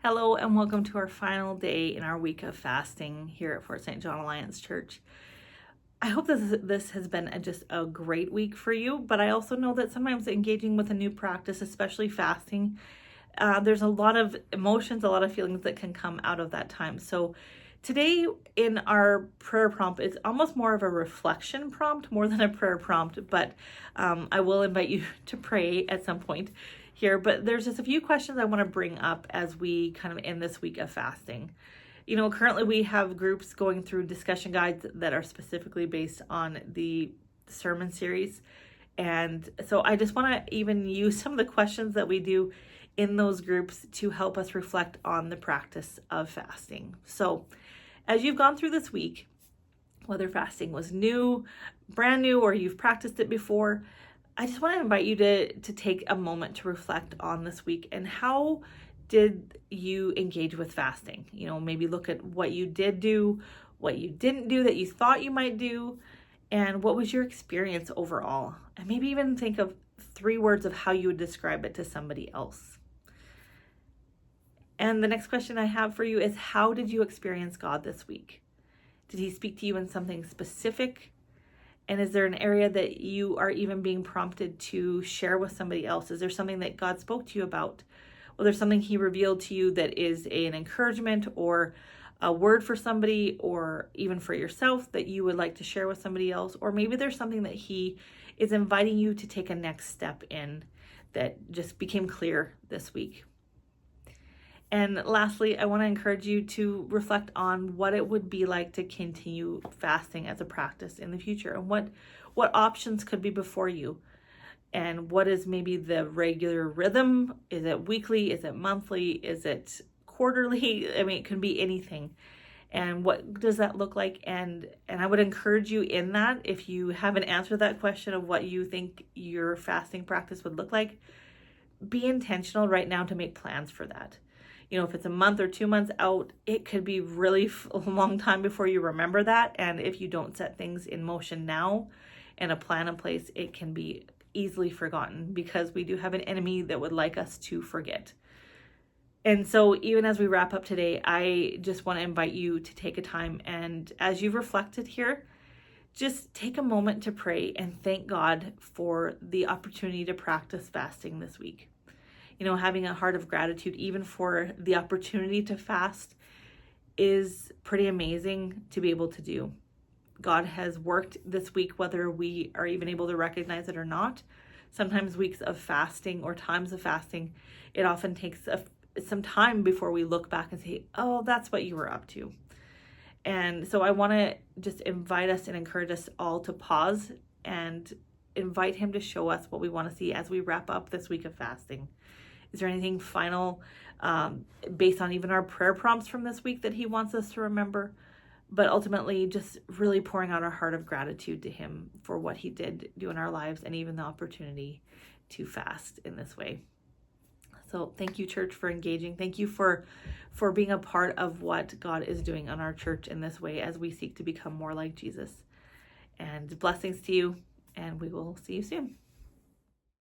Hello and welcome to our final day in our week of fasting here at Fort St. John Alliance Church. I hope this has been just a great week for you, but I also know that sometimes engaging with a new practice, especially fasting, there's a lot of emotions, a lot of feelings that can come out of that time. So today in our prayer prompt, it's almost more of a reflection prompt more than a prayer prompt, but I will invite you to pray at some point here. But there's just a few questions I want to bring up as we kind of end this week of fasting. You know, currently we have groups going through discussion guides that are specifically based on the sermon series. And so I just want to even use some of the questions that we do in those groups to help us reflect on the practice of fasting. So as you've gone through this week, whether fasting was brand new, or you've practiced it before, I just want to invite you to take a moment to reflect on this week and how did you engage with fasting? You know, maybe look at what you did do, what you didn't do that you thought you might do, and what was your experience overall? And maybe even think of 3 words of how you would describe it to somebody else. And the next question I have for you is, how did you experience God this week? Did he speak to you in something specific? And is there an area that you are even being prompted to share with somebody else? Is there something that God spoke to you about? Well, there's something he revealed to you that is an encouragement or a word for somebody, or even for yourself, that you would like to share with somebody else. Or maybe there's something that he is inviting you to take a next step in that just became clear this week. And lastly, I want to encourage you to reflect on what it would be like to continue fasting as a practice in the future, and what options could be before you, and what is maybe the regular rhythm. Is it weekly? Is it monthly? Is it quarterly? I mean, it can be anything. And what does that look like? And I would encourage you in that, if you haven't answered that question of what you think your fasting practice would look like, be intentional right now to make plans for that. You know, if it's a month or 2 months out, it could be really a long time before you remember that. And if you don't set things in motion now and a plan in place, it can be easily forgotten, because we do have an enemy that would like us to forget. And so even as we wrap up today, I just want to invite you to take a time, and as you've reflected here, just take a moment to pray and thank God for the opportunity to practice fasting this week. You know, having a heart of gratitude even for the opportunity to fast is pretty amazing to be able to do. God has worked this week, whether we are even able to recognize it or not. Sometimes weeks of fasting or times of fasting, it often takes some time before we look back and say, oh, that's what you were up to. And so I want to just invite us and encourage us all to pause and invite him to show us what we want to see as we wrap up this week of fasting. Is there anything final based on even our prayer prompts from this week that he wants us to remember? But ultimately, just really pouring out our heart of gratitude to him for what he did do in our lives, and even the opportunity to fast in this way. So thank you, church, for engaging. Thank you for being a part of what God is doing on our church in this way as we seek to become more like Jesus. And blessings to you, and we will see you soon.